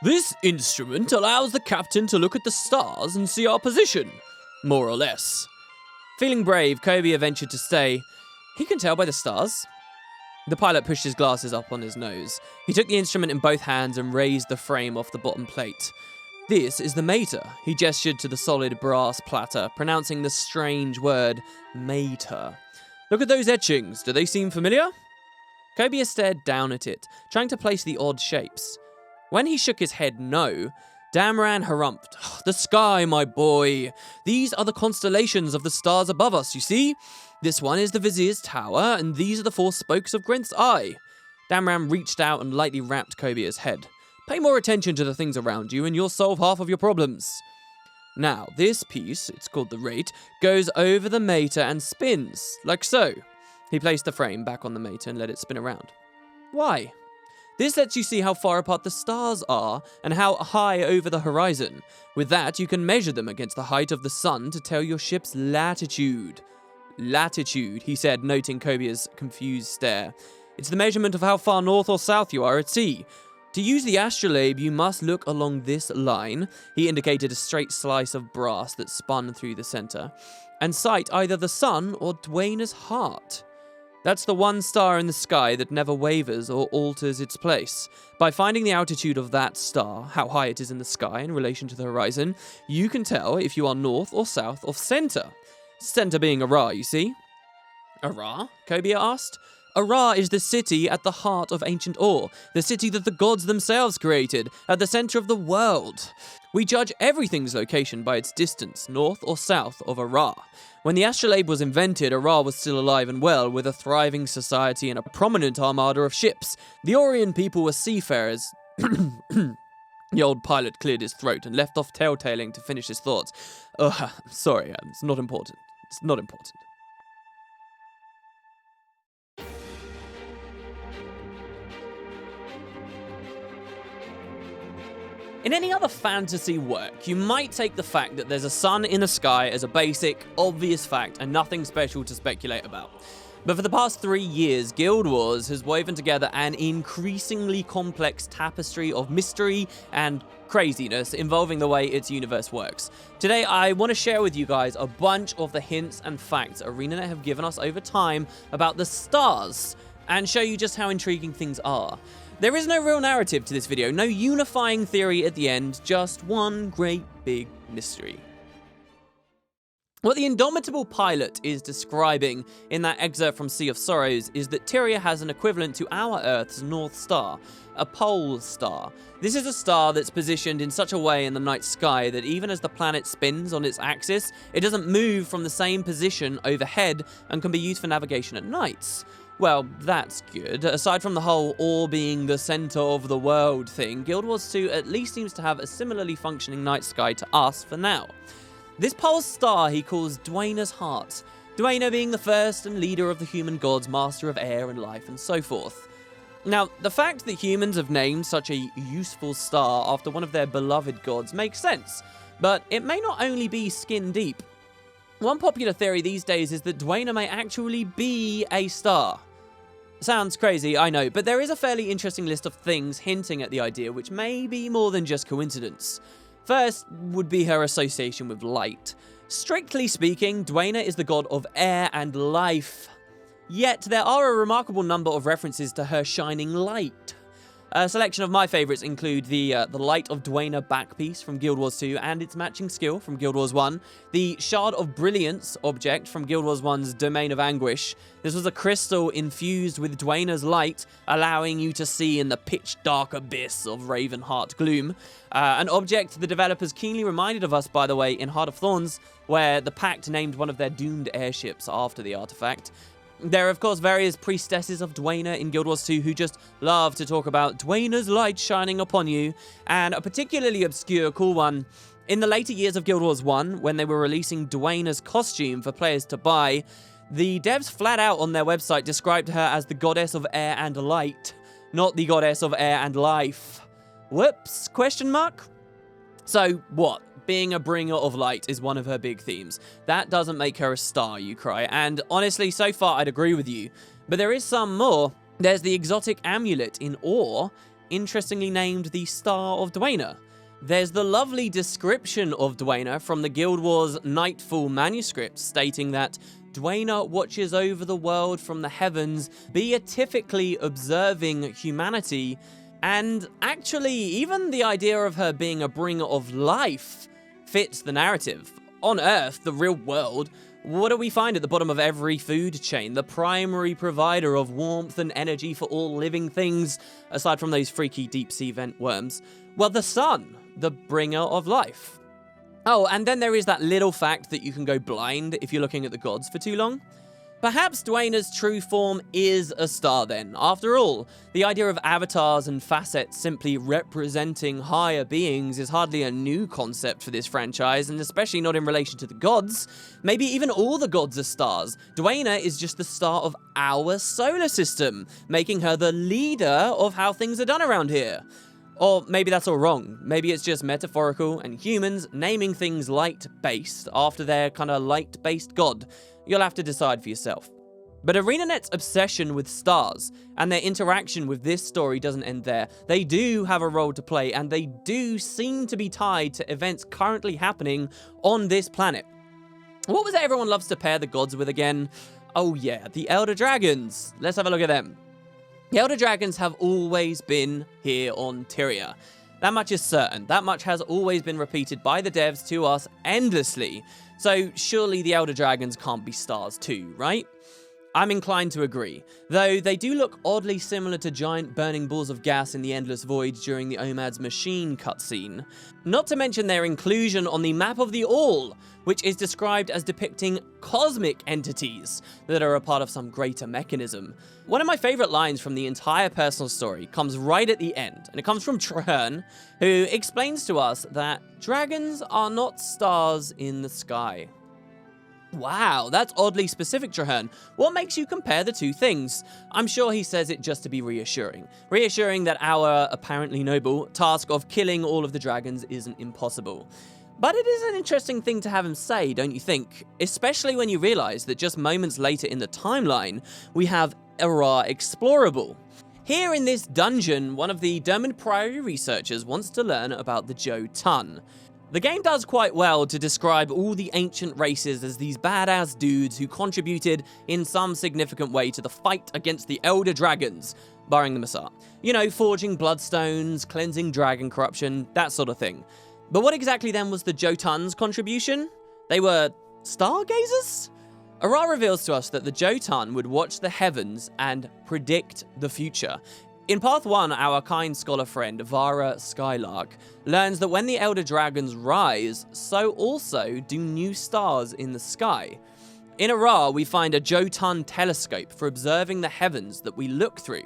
This instrument allows the captain to look at the stars and see our position, more or less. Feeling brave, Kobe ventured to say, "He can tell by the stars." The pilot pushed his glasses up on his nose. He took the instrument in both hands and raised the frame off the bottom plate. "This is the mater." He gestured to the solid brass platter, pronouncing the strange word, mater. "Look at those etchings. Do they seem familiar?" Kobe stared down at it, trying to place the odd shapes. When he shook his head no, Damran harumphed. "The sky, my boy. These are the constellations of the stars above us, you see? This one is the Vizier's Tower, and these are the 4 spokes of Grent's Eye." Damran reached out and lightly rapped Kobia's head. "Pay more attention to the things around you, and you'll solve half of your problems." Now, this piece, it's called the rate, goes over the mater and spins, like so. He placed the frame back on the mater and let it spin around. "Why?" "This lets you see how far apart the stars are and how high over the horizon. With that, you can measure them against the height of the sun to tell your ship's latitude." "Latitude," he said, noting Kobia's confused stare. "It's the measurement of how far north or south you are at sea. To use the astrolabe, you must look along this line," he indicated a straight slice of brass that spun through the center, "and sight either the sun or Dwayna's heart. That's the one star in the sky that never wavers or alters its place. By finding the altitude of that star, how high it is in the sky in relation to the horizon, you can tell if you are north or south of center. Center being Ara, you see." "Ara?" Kobia asked. "Ara is the city at the heart of ancient Ur, the city that the gods themselves created, at the center of the world. We judge everything's location by its distance, north or south of Ara. When the astrolabe was invented, Ara was still alive and well, with a thriving society and a prominent armada of ships. The Orion people were seafarers." The old pilot cleared his throat and left off telltaling to finish his thoughts. Sorry, it's not important. It's not important." In any other fantasy work, you might take the fact that there's a sun in the sky as a basic, obvious fact and nothing special to speculate about. But for the past 3 years, Guild Wars has woven together an increasingly complex tapestry of mystery and craziness involving the way its universe works. Today, I want to share with you guys a bunch of the hints and facts ArenaNet have given us over time about the stars, and show you just how intriguing things are. There is no real narrative to this video, no unifying theory at the end, just one great big mystery. What the indomitable pilot is describing in that excerpt from Sea of Sorrows is that Tyria has an equivalent to our Earth's North Star, a pole star. This is a star that's positioned in such a way in the night sky that even as the planet spins on its axis, it doesn't move from the same position overhead and can be used for navigation at nights. Well, that's good. Aside from the whole Ur being the center of the world thing, Guild Wars 2 at least seems to have a similarly functioning night sky to us for now. This pole star he calls Dwayna's heart, Dwayna being the first and leader of the human gods, master of air and life and so forth. Now, the fact that humans have named such a useful star after one of their beloved gods makes sense, but it may not only be skin deep. One popular theory these days is that Dwayna may actually be a star. Sounds crazy, I know, but there is a fairly interesting list of things hinting at the idea which may be more than just coincidence. First would be her association with light. Strictly speaking, Dwayna is the god of air and life. Yet there are a remarkable number of references to her shining light. A selection of my favourites include the Light of Dwayna backpiece from Guild Wars 2 and its matching skill from Guild Wars 1, the Shard of Brilliance object from Guild Wars 1's Domain of Anguish. This was a crystal infused with Dwayna's light, allowing you to see in the pitch-dark abyss of Ravenheart gloom. An object the developers keenly reminded of us, by the way, in Heart of Thorns, where the Pact named one of their doomed airships after the artifact. There are, of course, various priestesses of Dwayna in Guild Wars 2 who just love to talk about Dwayna's light shining upon you, and a particularly obscure cool one. In the later years of Guild Wars 1, when they were releasing Dwayna's costume for players to buy, the devs flat out on their website described her as the goddess of air and light, not the goddess of air and life. Whoops? Question mark? So, what? Being a bringer of light is one of her big themes. That doesn't make her a star, you cry, and honestly, so far I'd agree with you. But there is some more. There's the exotic amulet in Ur. interestingly named the Star of Dwayna. There's the lovely description of Dwayna from the Guild Wars Nightfall manuscript stating that Dwayna watches over the world from the heavens, beatifically observing humanity, and actually even the idea of her being a bringer of life fits the narrative. On Earth, the real world, what do we find at the bottom of every food chain? The primary provider of warmth and energy for all living things, aside from those freaky deep-sea vent worms. Well, the sun, the bringer of life. Oh, and then there is that little fact that you can go blind if you're looking at the gods for too long. Perhaps Dwayna's true form is a star then. After all, the idea of avatars and facets simply representing higher beings is hardly a new concept for this franchise, and especially not in relation to the gods. Maybe even all the gods are stars. Dwayna is just the star of our solar system, making her the leader of how things are done around here. Or maybe that's all wrong. Maybe it's just metaphorical and humans naming things light-based after their kind of light-based god. You'll have to decide for yourself. But ArenaNet's obsession with stars and their interaction with this story doesn't end there. They do have a role to play, and they do seem to be tied to events currently happening on this planet. What was it everyone loves to pair the gods with again? Oh yeah, the Elder Dragons. Let's have a look at them. The Elder Dragons have always been here on Tyria. That much is certain. That much has always been repeated by the devs to us endlessly. So surely the Elder Dragons can't be stars too, right? I'm inclined to agree, though they do look oddly similar to giant burning balls of gas in the Endless Void during the Omad's Machine cutscene. Not to mention their inclusion on the map of the All, which is described as depicting cosmic entities that are a part of some greater mechanism. One of my favorite lines from the entire personal story comes right at the end, and it comes from Traherne, who explains to us that dragons are not stars in the sky. Wow, that's oddly specific, Traherne. What makes you compare the two things? I'm sure he says it just to be reassuring. Reassuring that our apparently noble task of killing all of the dragons isn't impossible. But it is an interesting thing to have him say, don't you think? Especially when you realize that just moments later in the timeline, we have Era Explorable. Here in this dungeon, one of the Dermot Priory researchers wants to learn about the Jotun. The game does quite well to describe all the ancient races as these badass dudes who contributed in some significant way to the fight against the Elder Dragons, barring the Messiah. You know, forging bloodstones, cleansing dragon corruption, that sort of thing. But what exactly then was the Jotun's contribution? They were stargazers? Ara reveals to us that the Jotun would watch the heavens and predict the future. In Path 1, our kind scholar friend, Vara Skylark, learns that when the Elder Dragons rise, so also do new stars in the sky. In Ara, we find a Jotun telescope for observing the heavens that we look through.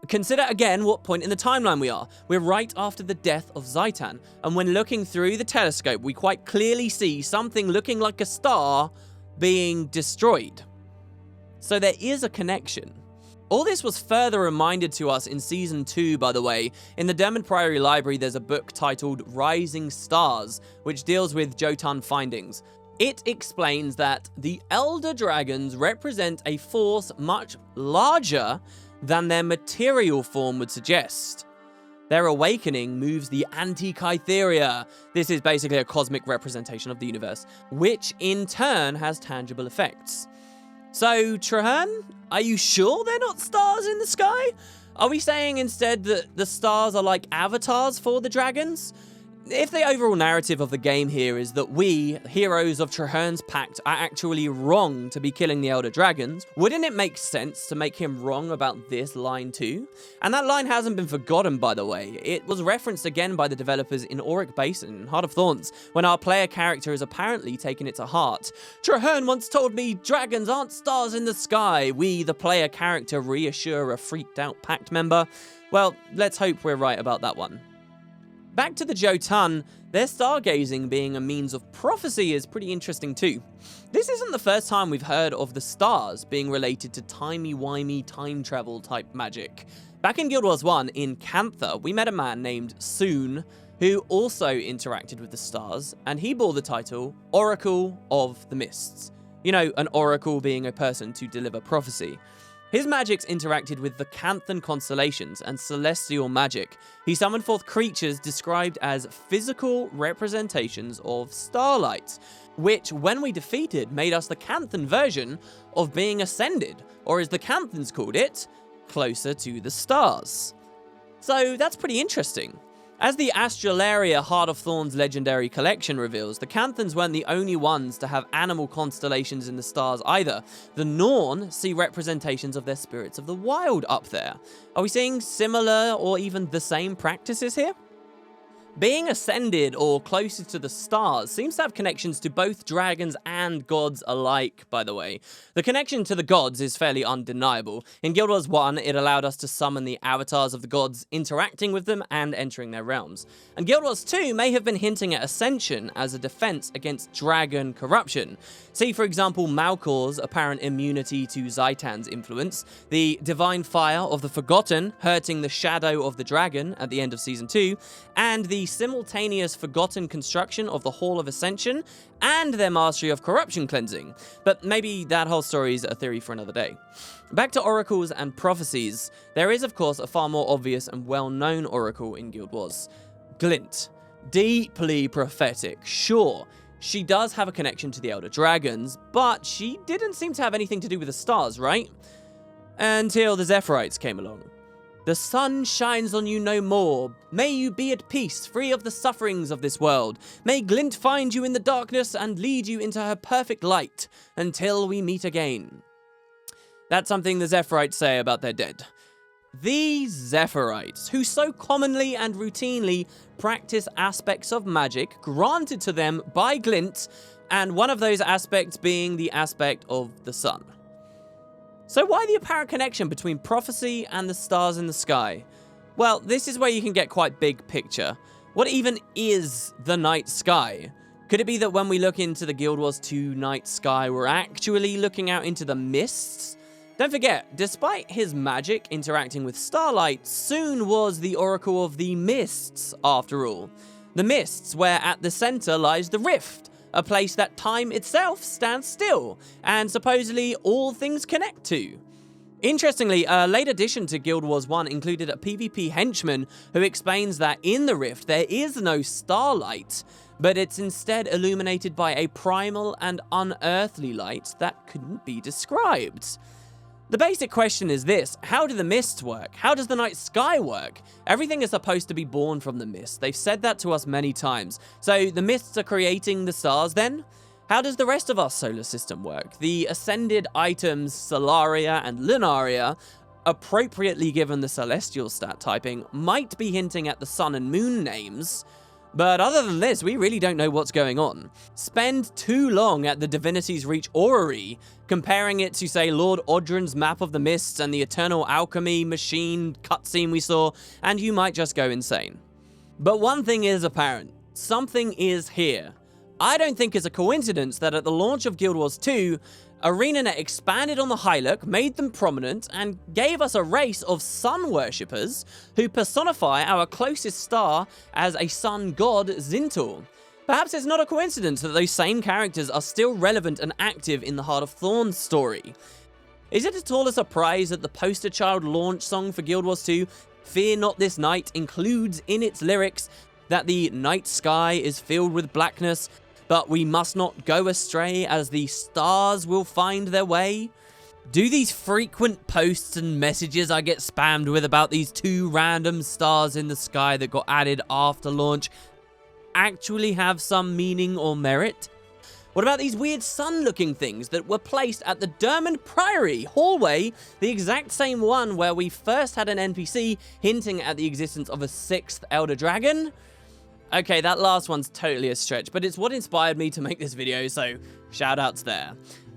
Consider again what point in the timeline we are. We're right after the death of Zaitan, and when looking through the telescope, we quite clearly see something looking like a star being destroyed. So there is a connection. All this was further reminded to us in Season 2, by the way. In the Dermot Priory Library, there's a book titled Rising Stars, which deals with Jotun findings. It explains that the Elder Dragons represent a force much larger than their material form would suggest. Their awakening moves the Antikytheria. This is basically a cosmic representation of the universe, which in turn has tangible effects. So, Traherne, are you sure they're not stars in the sky? Are we saying instead that the stars are like avatars for the dragons? If the overall narrative of the game here is that we, heroes of Traherne's Pact, are actually wrong to be killing the Elder Dragons, wouldn't it make sense to make him wrong about this line too? And that line hasn't been forgotten, by the way. It was referenced again by the developers in Auric Basin, Heart of Thorns, when our player character has apparently taken it to heart. Traherne once told me dragons aren't stars in the sky. We, the player character, reassure a freaked out Pact member. Well, let's hope we're right about that one. Back to the Jotun, their stargazing being a means of prophecy is pretty interesting too. This isn't the first time we've heard of the stars being related to timey-wimey time travel type magic. Back in Guild Wars 1, in Cantha, we met a man named Soon, who also interacted with the stars, and he bore the title Oracle of the Mists. You know, an oracle being a person to deliver prophecy. His magics interacted with the Canthan constellations and celestial magic. He summoned forth creatures described as physical representations of starlight, which, when we defeated, made us the Canthan version of being ascended, or as the Canthans called it, closer to the stars. So that's pretty interesting. As the Astralaria Heart of Thorns legendary collection reveals, the Canthans weren't the only ones to have animal constellations in the stars either. The Norn see representations of their spirits of the wild up there. Are we seeing similar or even the same practices here? Being ascended or closer to the stars seems to have connections to both dragons and gods alike, by the way. The connection to the gods is fairly undeniable. In Guild Wars 1, it allowed us to summon the avatars of the gods, interacting with them and entering their realms. And Guild Wars 2 may have been hinting at Ascension as a defense against dragon corruption. See, for example, Malkor's apparent immunity to Zaitan's influence, the divine fire of the Forgotten hurting the shadow of the dragon at the end of Season 2, and the simultaneous Forgotten construction of the Hall of Ascension and their mastery of corruption cleansing. But maybe that whole story is a theory for another day. Back to oracles and prophecies. There is, of course, a far more obvious and well-known oracle in Guild Wars. Glint. Deeply prophetic, sure. She does have a connection to the Elder Dragons, but she didn't seem to have anything to do with the stars, right? Until the Zephyrites came along. The sun shines on you no more. May you be at peace, free of the sufferings of this world. May Glint find you in the darkness and lead you into her perfect light, until we meet again. That's something the Zephyrites say about their dead. These Zephyrites, who so commonly and routinely practice aspects of magic granted to them by Glint, and one of those aspects being the aspect of the sun. So why the apparent connection between prophecy and the stars in the sky? Well, this is where you can get quite big picture. What even is the night sky? Could it be that when we look into the Guild Wars 2 night sky, we're actually looking out into the mists? Don't forget, despite his magic interacting with starlight, soon was the Oracle of the Mists, after all. The mists, where at the center lies the rift, a place that time itself stands still, and supposedly all things connect to. Interestingly, a late addition to Guild Wars 1 included a PvP henchman who explains that in the rift there is no starlight, but it's instead illuminated by a primal and unearthly light that couldn't be described. The basic question is this: how do the mists work? How does the night sky work? Everything is supposed to be born from the mist. They've said that to us many times. So the mists are creating the stars then? How does the rest of our solar system work? The ascended items Solaria and Lunaria, appropriately given the celestial stat typing, might be hinting at the sun and moon names. But other than this, we really don't know what's going on. Spend too long at the Divinity's Reach Orrery, comparing it to, say, Lord Audrin's Map of the Mists and the Eternal Alchemy machine cutscene we saw, and you might just go insane. But one thing is apparent. Something is here. I don't think it's a coincidence that at the launch of Guild Wars 2, ArenaNet expanded on the Hylic, made them prominent, and gave us a race of sun worshippers who personify our closest star as a sun god, Zintor. Perhaps it's not a coincidence that those same characters are still relevant and active in the Heart of Thorns story. Is it at all a surprise that the poster child launch song for Guild Wars 2, Fear Not This Night, includes in its lyrics that the night sky is filled with blackness, but we must not go astray as the stars will find their way? Do these frequent posts and messages I get spammed with about these 2 random stars in the sky that got added after launch actually have some meaning or merit? What about these weird sun-looking things that were placed at the Dermond Priory hallway, the exact same one where we first had an NPC hinting at the existence of a 6th Elder Dragon? Okay, that last one's totally a stretch, but it's what inspired me to make this video, so shoutouts there.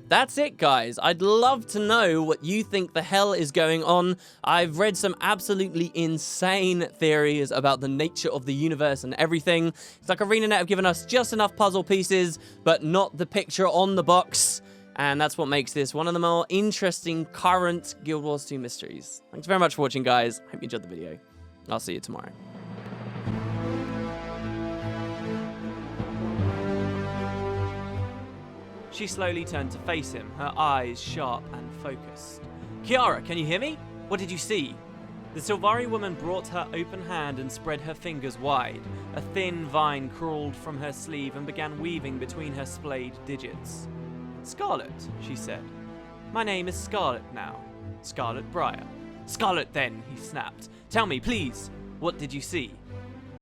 That's it, guys. I'd love to know what you think the hell is going on. I've read some absolutely insane theories about the nature of the universe and everything. It's like ArenaNet have given us just enough puzzle pieces, but not the picture on the box. And that's what makes this one of the more interesting current Guild Wars 2 mysteries. Thanks very much for watching, guys. Hope you enjoyed the video. I'll see you tomorrow. She slowly turned to face him, her eyes sharp and focused. Kiara, can you hear me? What did you see? The Sylvari woman brought her open hand and spread her fingers wide. A thin vine crawled from her sleeve and began weaving between her splayed digits. Scarlet, she said. My name is Scarlet now. Scarlet Briar. Scarlet then, he snapped. Tell me, please, what did you see?